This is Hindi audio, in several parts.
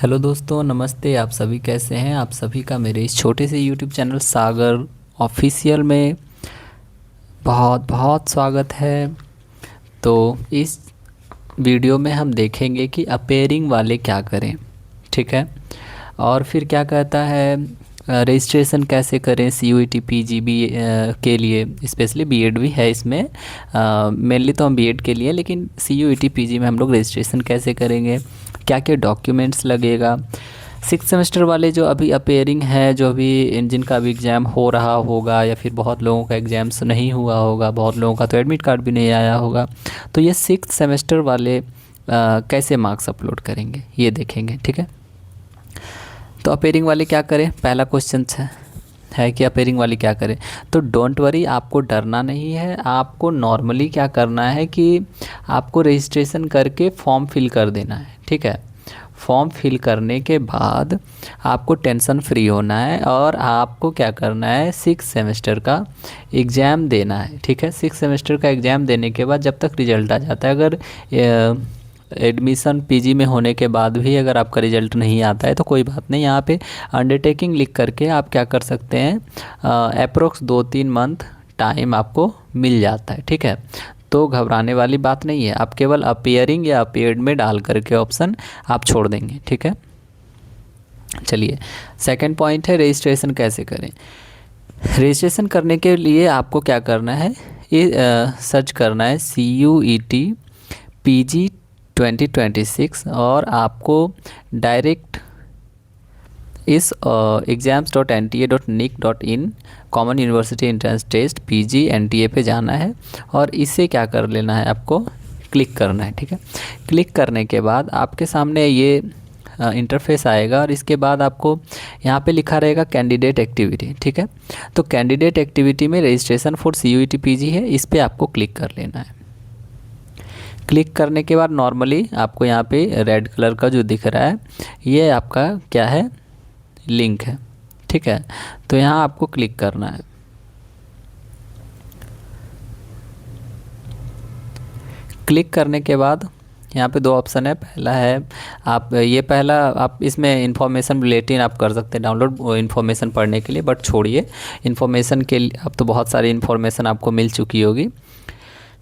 हेलो दोस्तों, नमस्ते। आप सभी कैसे हैं? आप सभी का मेरे इस छोटे से यूट्यूब चैनल सागर ऑफिशियल में बहुत बहुत स्वागत है। तो इस वीडियो में हम देखेंगे कि अपेयरिंग वाले क्या करें, ठीक है। और फिर क्या कहता है, रजिस्ट्रेशन कैसे करें C U E T P G B के लिए। स्पेशली बी एड भी है इसमें, मेनली तो हम बी एड के लिए, लेकिन C U E T P G में हम लोग रजिस्ट्रेशन कैसे करेंगे, क्या क्या डॉक्यूमेंट्स लगेगा। सिक्स सेमेस्टर वाले जो अभी अपेयरिंग है, जो अभी जिनका अभी एग्ज़ाम हो रहा होगा, या फिर बहुत लोगों का एग्ज़ाम्स नहीं हुआ होगा, बहुत लोगों का तो एडमिट कार्ड भी नहीं आया होगा, तो ये सिक्स सेमेस्टर वाले कैसे मार्क्स अपलोड करेंगे ये देखेंगे, ठीक है। तो अपेयरिंग वाले क्या करें, पहला क्वेश्चन है कि अपेयरिंग वाली क्या करें। तो डोंट वरी, आपको डरना नहीं है। आपको नॉर्मली क्या करना है कि आपको रजिस्ट्रेशन करके फॉर्म फिल कर देना है, ठीक है। फॉर्म फिल करने के बाद आपको टेंशन फ्री होना है, और आपको क्या करना है, सिक्स सेमेस्टर का एग्ज़ाम देना है, ठीक है। सिक्स सेमेस्टर का एग्ज़ाम देने के बाद जब तक रिज़ल्ट आ जाता है, अगर एडमिशन पीजी में होने के बाद भी अगर आपका रिज़ल्ट नहीं आता है तो कोई बात नहीं, यहाँ पे अंडरटेकिंग लिख करके आप क्या कर सकते हैं, अप्रोक्स 2-3 मंथ टाइम आपको मिल जाता है, ठीक है। तो घबराने वाली बात नहीं है, आप केवल अपियरिंग या अपियर्ड में डाल करके ऑप्शन आप छोड़ देंगे, ठीक है। चलिए, सेकंड पॉइंट है रजिस्ट्रेशन कैसे करें। रजिस्ट्रेशन करने के लिए आपको क्या करना है, ये सर्च करना है CUET PG 2026, और आपको डायरेक्ट इस exams.nta.nic.in common university entrance test PG NTA पे जाना है, और इसे क्या कर लेना है, आपको क्लिक करना है, ठीक है। क्लिक करने के बाद आपके सामने ये इंटरफेस आएगा, और इसके बाद आपको यहाँ पे लिखा रहेगा कैंडिडेट एक्टिविटी, ठीक है। तो कैंडिडेट एक्टिविटी में रजिस्ट्रेशन फॉर CUET PG है, इस पर आपको क्लिक कर लेना है। क्लिक करने के बाद नॉर्मली आपको यहाँ पे रेड कलर का जो दिख रहा है, ये आपका क्या है, लिंक है, ठीक है। तो यहाँ आपको क्लिक करना है। क्लिक करने के बाद यहाँ पे दो ऑप्शन है। पहला है आप इसमें इन्फॉर्मेशन बुलेटिन आप कर सकते हैं डाउनलोड इन्फॉर्मेशन पढ़ने के लिए, बट छोड़िए इन्फॉर्मेशन के लिए, अब तो बहुत सारी इन्फॉर्मेशन आपको मिल चुकी होगी।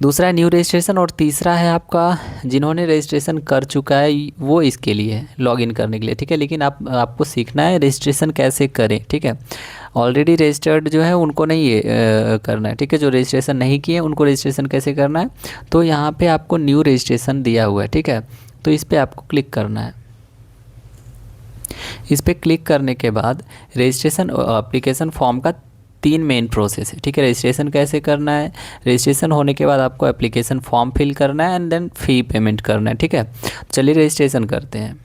दूसरा है न्यू रजिस्ट्रेशन, और तीसरा है आपका जिन्होंने रजिस्ट्रेशन कर चुका है वो इसके लिए है, लॉगिन करने के लिए, ठीक है। लेकिन आपको सीखना है रजिस्ट्रेशन कैसे करें, ठीक है। ऑलरेडी रजिस्टर्ड जो है उनको नहीं करना है, ठीक है। जो रजिस्ट्रेशन नहीं किए उनको रजिस्ट्रेशन कैसे करना है, तो यहाँ पे आपको न्यू रजिस्ट्रेशन दिया हुआ है, ठीक है। तो इस पर आपको क्लिक करना है। इस पर क्लिक करने के बाद रजिस्ट्रेशन एप्लीकेशन फॉर्म का 3 मेन प्रोसेस है, ठीक है। रजिस्ट्रेशन कैसे करना है, रजिस्ट्रेशन होने के बाद आपको एप्लीकेशन फॉर्म फिल करना है, एंड देन फ़ी पेमेंट करना है, ठीक है। चलिए रजिस्ट्रेशन करते हैं।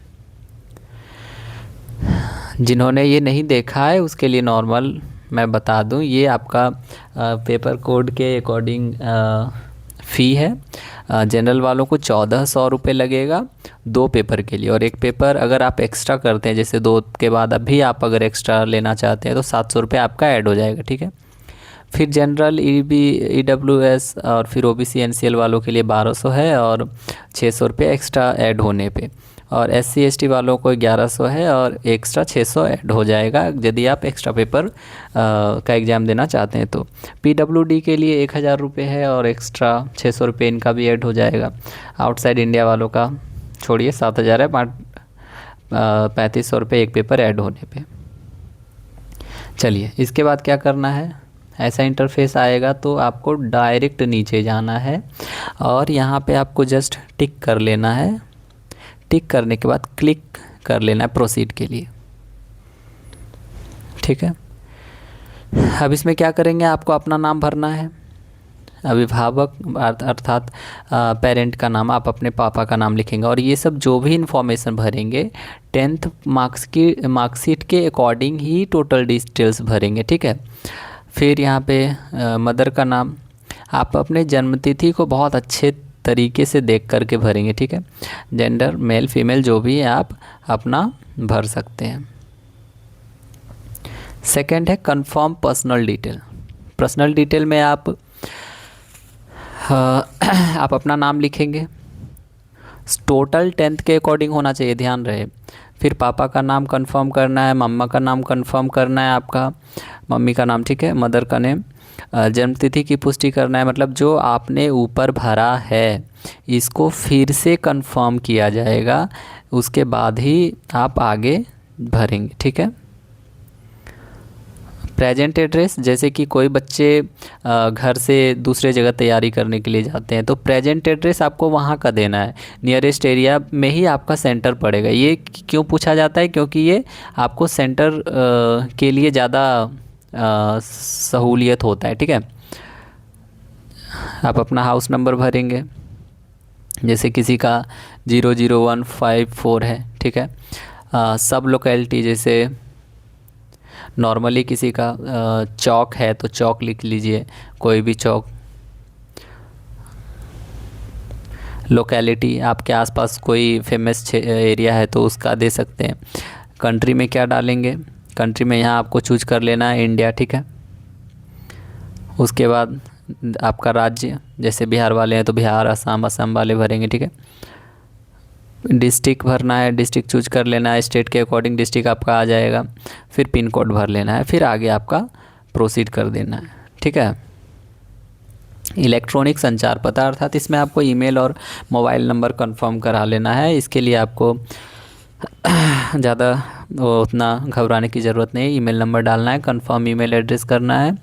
जिन्होंने ये नहीं देखा है उसके लिए नॉर्मल मैं बता दूं, ये आपका पेपर कोड के अकॉर्डिंग फ़ी है। जनरल वालों को 1400 रुपये लगेगा 2 पेपर के लिए, और एक पेपर अगर आप एक्स्ट्रा करते हैं, जैसे 2 के बाद अभी आप अगर एक्स्ट्रा लेना चाहते हैं तो 700 रुपये आपका ऐड हो जाएगा, ठीक है। फिर जनरल EWS और फिर OBC NCL वालों के लिए 1200 है, और 600 रुपये एक्स्ट्रा ऐड होने पे, और SC ST वालों को 1100 है, और एक्स्ट्रा 600 ऐड हो जाएगा यदि आप एक्स्ट्रा पेपर का एग्ज़ाम देना चाहते हैं। तो PWD के लिए 1000 रुपये है, और एक्स्ट्रा 600 रुपये इनका भी ऐड हो जाएगा। आउटसाइड इंडिया वालों का छोड़िए 7000 है, 3500 रुपये एक पेपर ऐड होने पे। चलिए, इसके बाद क्या करना है, ऐसा इंटरफेस आएगा तो आपको डायरेक्ट नीचे जाना है, और यहाँ पे आपको जस्ट टिक कर लेना है। टिक करने के बाद क्लिक कर लेना है प्रोसीड के लिए, ठीक है। अब इसमें क्या करेंगे, आपको अपना नाम भरना है, अभिभावक अर्थात पेरेंट का नाम, आप अपने पापा का नाम लिखेंगे, और ये सब जो भी इंफॉर्मेशन भरेंगे 10th मार्कशीट के अकॉर्डिंग ही टोटल डिटेल्स भरेंगे, ठीक है। फिर यहाँ पे मदर का नाम, आप अपने जन्मतिथि को बहुत अच्छे तरीके से देख करके भरेंगे, ठीक है। जेंडर मेल फीमेल जो भी है आप अपना भर सकते हैं। सेकंड है confirm personal detail. Personal detail में आप अपना नाम लिखेंगे, टोटल 10th के अकॉर्डिंग होना चाहिए, ध्यान रहे। फिर पापा का नाम कंफर्म करना है, मम्मा का नाम कंफर्म करना है, आपका मम्मी का नाम, ठीक है, मदर का नेम। जन्म तिथि की पुष्टि करना है, मतलब जो आपने ऊपर भरा है इसको फिर से कंफर्म किया जाएगा, उसके बाद ही आप आगे भरेंगे, ठीक है। प्रेजेंट एड्रेस, जैसे कि कोई बच्चे घर से दूसरे जगह तैयारी करने के लिए जाते हैं तो प्रेजेंट एड्रेस आपको वहाँ का देना है, नियरेस्ट एरिया में ही आपका सेंटर पड़ेगा। ये क्यों पूछा जाता है, क्योंकि ये आपको सेंटर के लिए ज़्यादा सहूलियत होता है, ठीक है। आप अपना हाउस नंबर भरेंगे, जैसे किसी का 00154 है, ठीक है। सब लोकेलिटी, जैसे नॉर्मली किसी का चौक है तो चौक लिख लीजिए, कोई भी चौक। लोकेलिटी, आपके आसपास कोई फेमस एरिया है तो उसका दे सकते हैं। कंट्री में क्या डालेंगे, कंट्री में यहाँ आपको चूज कर लेना है इंडिया, ठीक है। उसके बाद आपका राज्य, जैसे बिहार वाले हैं तो बिहार, असम, असम वाले भरेंगे, ठीक है। डिस्ट्रिक्ट भरना है, डिस्ट्रिक्ट चूज कर लेना है, स्टेट के अकॉर्डिंग डिस्ट्रिक्ट आपका आ जाएगा। फिर पिन कोड भर लेना है, फिर आगे आपका प्रोसीड कर देना है, ठीक है। इलेक्ट्रॉनिक संचार पता, अर्थात इसमें आपको ईमेल और मोबाइल नंबर कंफर्म करा लेना है। इसके लिए आपको ज़्यादा उतना घबराने की ज़रूरत नहीं है, ईमेल नंबर डालना है, कंफर्म ईमेल एड्रेस करना है।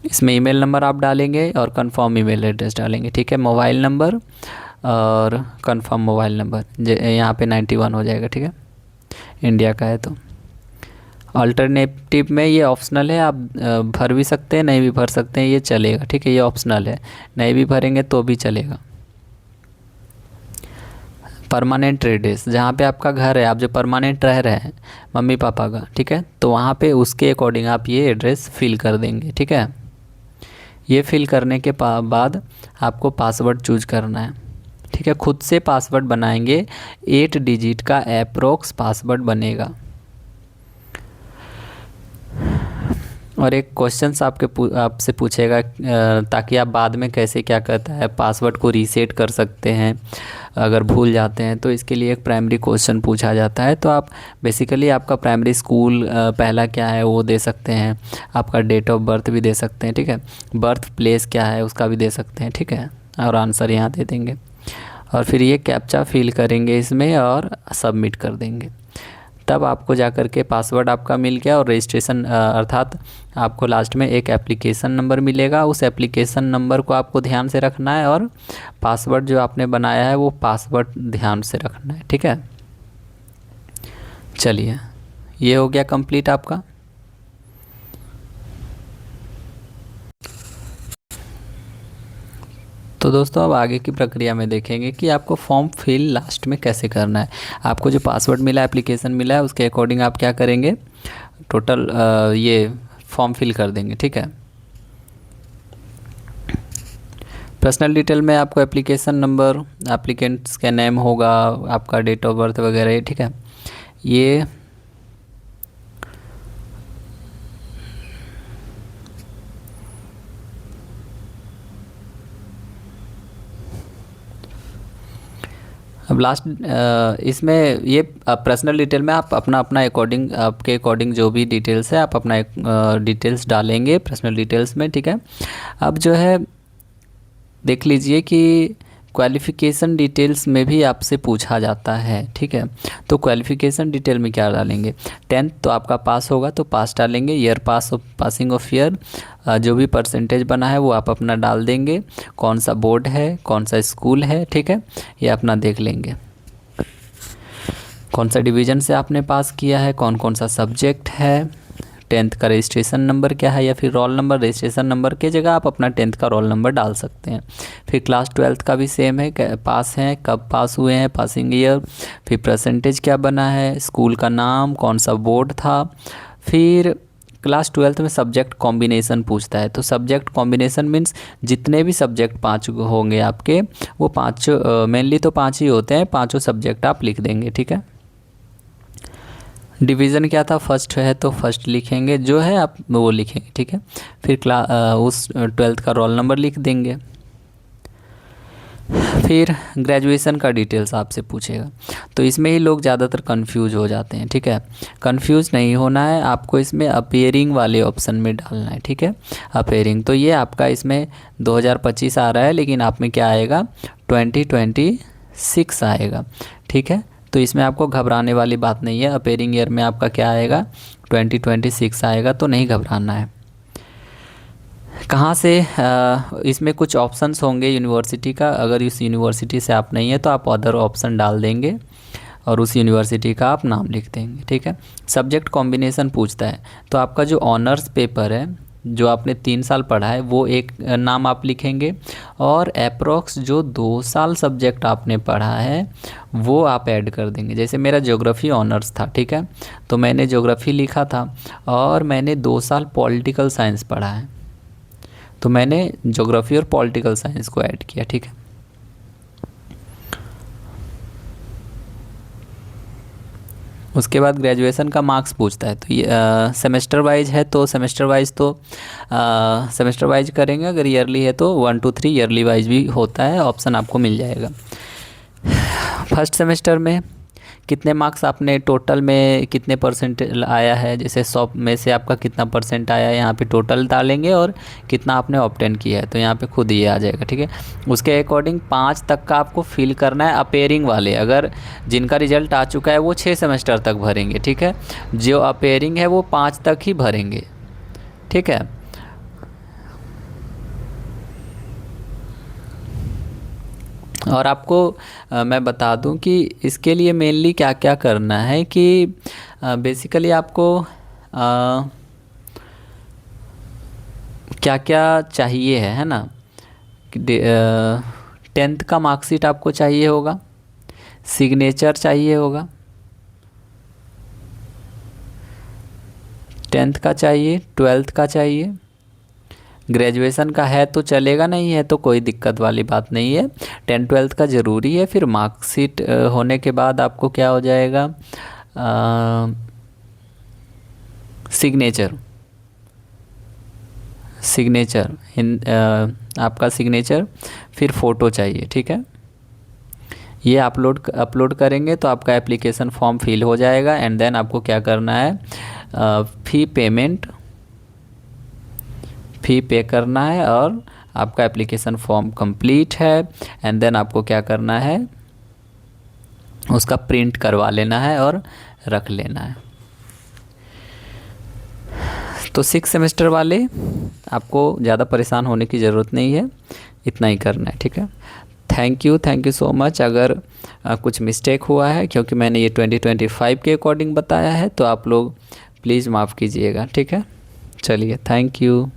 इसमें ईमेल नंबर आप डालेंगे और कंफर्म ईमेल एड्रेस डालेंगे, ठीक है। मोबाइल नंबर और कंफर्म मोबाइल नंबर, यहाँ पे 91 हो जाएगा, ठीक है, इंडिया का है तो। अल्टरनेटिव में ये ऑप्शनल है, आप भर भी सकते हैं, नहीं भी भर सकते हैं, ये चलेगा, ठीक है, ये ऑप्शनल है, नहीं भी भरेंगे तो भी चलेगा। परमानेंट एड्रेस, जहाँ पे आपका घर है, आप जो परमानेंट रह रहे हैं मम्मी पापा का, ठीक है, तो वहाँ पे उसके अकॉर्डिंग आप ये एड्रेस फिल कर देंगे, ठीक है। ये फिल करने के बाद आपको पासवर्ड चूज करना है, ठीक है। खुद से पासवर्ड बनाएंगे, 8 डिजिट का अप्रोक्स पासवर्ड बनेगा। और एक क्वेश्चंस आपसे पूछेगा, ताकि आप बाद में कैसे क्या कहता है पासवर्ड को रीसेट कर सकते हैं अगर भूल जाते हैं, तो इसके लिए एक प्राइमरी क्वेश्चन पूछा जाता है। तो आप बेसिकली आपका प्राइमरी स्कूल पहला क्या है वो दे सकते हैं, आपका डेट ऑफ बर्थ भी दे सकते हैं, ठीक है, बर्थ प्लेस क्या है उसका भी दे सकते हैं, ठीक है, और आंसर यहाँ दे देंगे। और फिर ये कैप्चा फिल करेंगे इसमें और सबमिट कर देंगे, तब आपको जा कर के पासवर्ड आपका मिल गया। और रजिस्ट्रेशन, अर्थात आपको लास्ट में एक एप्लीकेशन नंबर मिलेगा, उस एप्लीकेशन नंबर को आपको ध्यान से रखना है, और पासवर्ड जो आपने बनाया है वो पासवर्ड ध्यान से रखना है, ठीक है। चलिए, ये हो गया कंप्लीट आपका। तो दोस्तों अब आगे की प्रक्रिया में देखेंगे कि आपको फॉर्म फिल लास्ट में कैसे करना है। आपको जो पासवर्ड मिला है, एप्लीकेशन मिला है, उसके अकॉर्डिंग आप क्या करेंगे, टोटल ये फॉर्म फिल कर देंगे, ठीक है। पर्सनल डिटेल में आपको एप्लीकेशन नंबर, एप्लीकेंट्स का नेम होगा, आपका डेट ऑफ बर्थ वगैरह, ठीक है। ये अब लास्ट इसमें ये पर्सनल डिटेल में आप अपना अकॉर्डिंग, आपके अकॉर्डिंग जो भी डिटेल्स है आप अपना डिटेल्स डालेंगे पर्सनल डिटेल्स में, ठीक है। अब जो है देख लीजिए कि क्वालिफ़िकेशन डिटेल्स में भी आपसे पूछा जाता है, ठीक है। तो क्वालिफ़िकेशन डिटेल में क्या डालेंगे, 10th तो आपका पास होगा तो पास डालेंगे, year pass of, passing of year, जो भी परसेंटेज बना है वो आप अपना डाल देंगे, कौन सा बोर्ड है, कौन सा स्कूल है, ठीक है, ये अपना देख लेंगे। कौन सा डिवीज़न से आपने पास किया है, कौन कौन सा सब्जेक्ट है, 10th का रजिस्ट्रेशन नंबर क्या है, या फिर रोल नंबर, रजिस्ट्रेशन नंबर की जगह आप अपना 10th का रोल नंबर डाल सकते हैं। फिर क्लास 12th का भी सेम है, पास हैं, कब पास हुए हैं, पासिंग ईयर, फिर परसेंटेज क्या बना है, स्कूल का नाम, कौन सा बोर्ड था। फिर क्लास 12th में सब्जेक्ट कॉम्बिनेशन पूछता है, तो सब्जेक्ट कॉम्बिनेशन मीन्स जितने भी सब्जेक्ट 5 होंगे आपके, वो 5 मेनली तो 5 ही होते हैं, 5 सब्जेक्ट आप लिख देंगे, ठीक है। डिवीज़न क्या था, फर्स्ट है तो फर्स्ट लिखेंगे, जो है आप वो लिखेंगे, ठीक है। फिर उस 12th का रोल नंबर लिख देंगे। फिर ग्रेजुएशन का डिटेल्स आपसे पूछेगा, तो इसमें ही लोग ज़्यादातर कंफ्यूज हो जाते हैं। ठीक है, कंफ्यूज नहीं होना है आपको, इसमें अपीयरिंग वाले ऑप्शन में डालना है। ठीक है, अपीयरिंग, तो ये आपका इसमें 2025 आ रहा है, लेकिन आप में क्या आएगा 2026 आएगा। ठीक है, तो इसमें आपको घबराने वाली बात नहीं है, अपीयरिंग ईयर में आपका क्या आएगा 2026 आएगा, तो नहीं घबराना है। कहाँ से इसमें कुछ ऑप्शंस होंगे यूनिवर्सिटी का, अगर इस यूनिवर्सिटी से आप नहीं है तो आप अदर ऑप्शन डाल देंगे और उस यूनिवर्सिटी का आप नाम लिख देंगे। ठीक है, सब्जेक्ट कॉम्बिनेशन पूछता है, तो आपका जो ऑनर्स पेपर है जो आपने 3 साल पढ़ा है वो एक नाम आप लिखेंगे, और अप्रोक्स जो 2 साल सब्जेक्ट आपने पढ़ा है वो आप ऐड कर देंगे। जैसे मेरा ज्योग्राफी ऑनर्स था, ठीक है, तो मैंने ज्योग्राफी लिखा था और मैंने 2 साल पॉलिटिकल साइंस पढ़ा है, तो मैंने ज्योग्राफी और पॉलिटिकल साइंस को ऐड किया। ठीक है, उसके बाद ग्रेजुएशन का मार्क्स पूछता है, तो ये सेमेस्टर वाइज है, तो सेमेस्टर वाइज करेंगे, अगर ईयरली है तो 1 to 3 ईयरली वाइज भी होता है, ऑप्शन आपको मिल जाएगा। फर्स्ट सेमेस्टर में कितने मार्क्स आपने टोटल में कितने परसेंट आया है, जैसे 100 में से आपका कितना परसेंट आया है, यहाँ पे टोटल डालेंगे और कितना आपने ऑब्टेन किया है, तो यहाँ पे खुद ये आ जाएगा। ठीक है, उसके अकॉर्डिंग 5 तक का आपको फिल करना है। अपेयरिंग वाले, अगर जिनका रिजल्ट आ चुका है वो 6 सेमेस्टर तक भरेंगे। ठीक है, जो अपेयरिंग है वो 5 तक ही भरेंगे। ठीक है, और आपको मैं बता दूं कि इसके लिए मेनली क्या क्या करना है कि बेसिकली आपको क्या क्या चाहिए है ना, 10th का मार्कशीट आपको चाहिए होगा, सिग्नेचर चाहिए होगा, 10th का चाहिए, 12th का चाहिए, ग्रेजुएशन का है तो चलेगा, नहीं है तो कोई दिक्कत वाली बात नहीं है, 10th-12th का ज़रूरी है। फिर मार्कशीट होने के बाद आपको क्या हो जाएगा, सिग्नेचर आपका सिग्नेचर, फिर फ़ोटो चाहिए। ठीक है, ये अपलोड करेंगे तो आपका एप्लीकेशन फॉर्म फिल हो जाएगा। एंड देन आपको क्या करना है, फ़ी पे करना है और आपका एप्लीकेशन फॉर्म कंप्लीट है। एंड देन आपको क्या करना है, उसका प्रिंट करवा लेना है और रख लेना है। तो 6 सेमेस्टर वाले आपको ज़्यादा परेशान होने की ज़रूरत नहीं है, इतना ही करना है। ठीक है, थैंक यू सो मच। अगर कुछ मिस्टेक हुआ है क्योंकि मैंने ये 2025 के अकॉर्डिंग बताया है, तो आप लोग प्लीज़ माफ़ कीजिएगा। ठीक है, चलिए, थैंक यू।